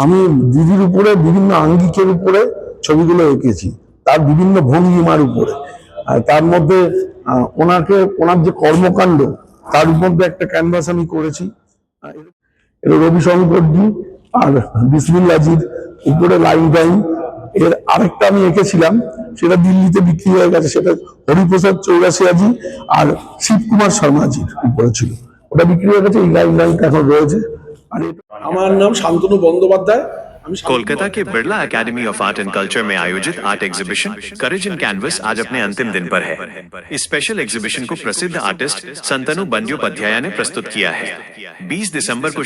আমি দিদির উপরে বিভিন্ন আঙ্গিকের উপরে ছবিগুলো এঁকেছি, তার বিভিন্ন ভঙ্গিমার উপরে। তার মধ্যে ওনার যে কর্মকাণ্ড তার মধ্যে একটা ক্যানভাস আমি করেছি। রবি শঙ্করজি আর বিসমিল্লাহজির উপরে লাইন টাইন। এর আরেকটা আমি এঁকেছিলাম, সেটা দিল্লিতে বিক্রি হয়ে গেছে, সেটা হরিপ্রসাদ চৌরাসিয়াজি আর শিবকুমার শর্মাজির উপরে ছিল, ওটা বিক্রি হয়ে গেছে। এই লাইনটা এখন রয়েছে। আর আমার নাম শান্তনু বন্দ্যোপাধ্যায়। कोलकाता के Birla academy of art and culture में आयोजित आर्ट एग्जीबिशन करेज इन कैनवस आज अपने अंतिम दिन पर है। इस स्पेशल एग्जीबिशन को प्रसिद्ध आर्टिस्ट संतनु बंद्योपाध्याय ने प्रस्तुत किया है। 20 दिसंबर को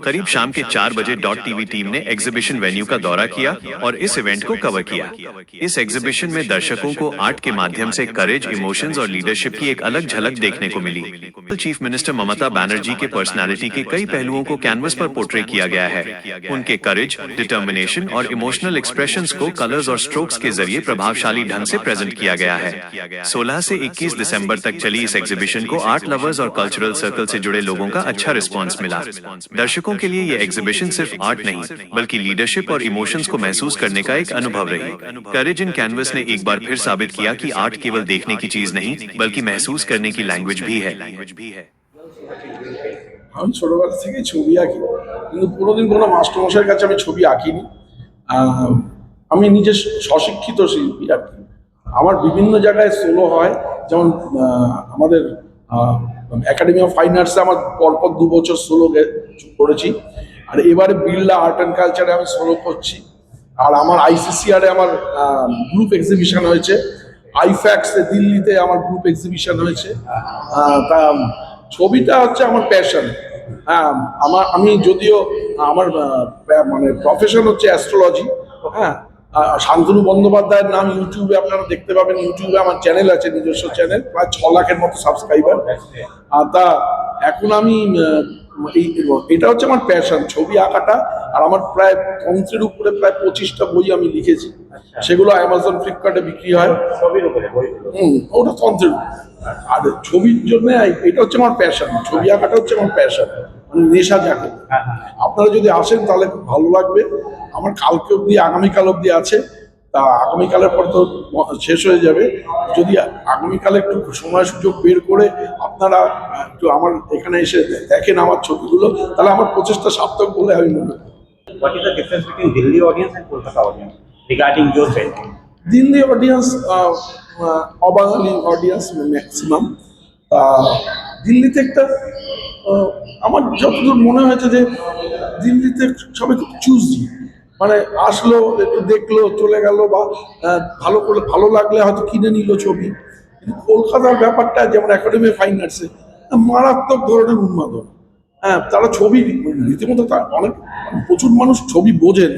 करीब शाम के 4 बजे .tv टीम ने एग्जीबिशन वेन्यू का दौरा किया और इस इवेंट को कवर किया। इस एग्जीबिशन में दर्शकों को आर्ट के माध्यम से करेज, इमोशंस और लीडरशिप की एक अलग झलक देखने को मिली। चीफ मिनिस्टर ममता बनर्जी के पर्सनालिटी के कई पहलुओं को कैनवस पर पोर्ट्रे किया गया है। उनके करेज, डिटर्मिनेशन और इमोशनल एक्सप्रेशंस को कलर्स और स्ट्रोक्स के जरिए प्रभावशाली ढंग से प्रेजेंट किया गया है। 16 से 21 दिसंबर तक चली इस एग्जीबिशन को आर्ट लवर्स और कल्चरल सर्कल से जुड़े लोगों का अच्छा रिस्पांस मिला। दर्शकों के लिए ये एग्जीबिशन सिर्फ आर्ट नहीं बल्कि लीडरशिप और इमोशंस को महसूस करने का एक अनुभव रही। करेज इन कैनवस ने एक बार फिर साबित किया कि आर्ट केवल देखने की चीज नहीं बल्कि महसूस करने की लैंग्वेज भी है। আমি ছোটবেলা থেকেই ছবি আঁকি, কিন্তু কোনোদিন কোনো মাস্টারমশাইয়ের কাছে আমি ছবি আঁকিনি। আমি নিজে স্বশিক্ষিত শিল্পী আর কি। আমার বিভিন্ন জায়গায় সোলো হয়, যেমন আমাদের একাডেমি অফ ফাইন আর্টসে আমার পরপর 2 বছর সোলো করেছি, আর এবারে বিড়লা আর্ট অ্যান্ড কালচারে আমি সোলো করছি। আর আমার আইসিসিআরে আমার গ্রুপ এক্সিবিশন হয়েছে, আইফ্যাক্সে দিল্লিতে আমার গ্রুপ এক্সিবিশন হয়েছে। তা ছবিটা হচ্ছে আমার প্যাশন। হ্যাঁ, আমি যদিও আমার মানে প্রফেশন হচ্ছে অ্যাস্ট্রোলজি। হ্যাঁ, শান্তনু বন্দ্যোপাধ্যায়ের নাম ইউটিউবে আপনারা দেখতে পাবেন। ইউটিউবে আমার চ্যানেল আছে, নিজস্ব চ্যানেল, প্রায় 6 লাখের মতো সাবস্ক্রাইবার। তা এখন আমি এটা হচ্ছে আমার প্যাশন, ছবি আঁকাটা। আর আমার প্রায় তন্ত্রের উপরে প্রায় 25টা বই আমি লিখেছি, সেগুলো অ্যামাজন, ফ্লিপকার্টে বিক্রি হয়। ওটা তন্ত্রের। আর ছবির জন্য এটা হচ্ছে আমার প্যাশন, ছবি আঁকাটা হচ্ছে আমার প্যাশন, মানে নেশা যাকে। আপনারা যদি আসেন তাহলে খুব ভালো লাগবে। আমার কালকে অবধি, আগামীকাল অবধি আছে। তা আগামীকালের পর তো শেষ হয়ে যাবে। যদি আগামীকালে একটু সময় সুযোগ বের করে আপনারা একটু আমার এখানে এসে দেখেন আমার ছবিগুলো, তাহলে আমার প্রচেষ্টা সার্থক বলে আমি মনে করি। What is the difference between Delhi audience and Kolkata audience regarding your painting? Delhi audience অবাঙালি অডিয়েন্স ম্যাক্সিমাম। দিল্লিতে একটা আমার যতদূর মনে হয়েছে যে দিল্লিতে সবাই খুব চুজি, মানে আসলো, একটু দেখলো, চলে গেল, বা ভালো লাগলে হয়তো কিনে নিল ছবি। কিন্তু কলকাতার ব্যাপারটা, যেমন একাডেমি অফ ফাইন আর্টসে মারাত্মক ধরনের উন্মাদন। হ্যাঁ, তারা ছবি রীতিমতো, অনেক প্রচুর মানুষ ছবি বোঝেন,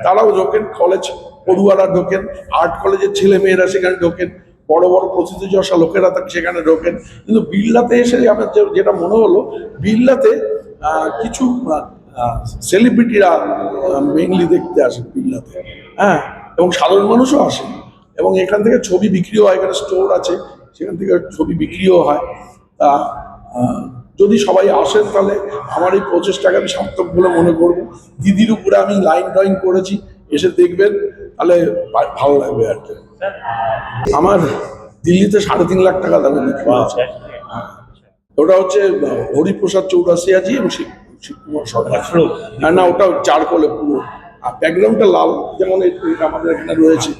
তারাও ঢোকেন, কলেজ পড়ুয়ারা ঢোকেন, আর্ট কলেজের ছেলে মেয়েরা সেখানে ঢোকেন, বড় বড় প্রতিযোগিতা লোকেরা সেখানে ঢোকেন। কিন্তু বিড়লাতে এসে আমার যেটা মনে হলো, বিড়লাতে কিছু সেলিব্রিটিরা মেইনলি দেখতে আসে বিড়লাতে। হ্যাঁ, এবং সাধারণ মানুষও আসেন, এবং এখান থেকে ছবি বিক্রিও হয়, এখানে স্টোর আছে, সেখান থেকে ছবি বিক্রিও হয়। তা যদি সবাই আসেন তাহলে আমার এই প্রচেষ্টাকে আমি সার্থক বলে মনে করবো। দিদির উপরে আমি লাইন ড্রয়িং করেছি, এসে দেখবেন, তাহলে ভালো লাগবে আর কি। আমার দিল্লিতে 3.5 লাখ টাকা দামে বিক্রি হয়েছে। ওটা হচ্ছে হরিপ্রসাদ চৌরাসিয়াজি এবং শিবকুমার শর্মা। না, ওটা চারকোলে পুরো, আর ব্যাকগ্রাউন্ডটা লাল, যেমন আমাদের এখানে রয়েছে।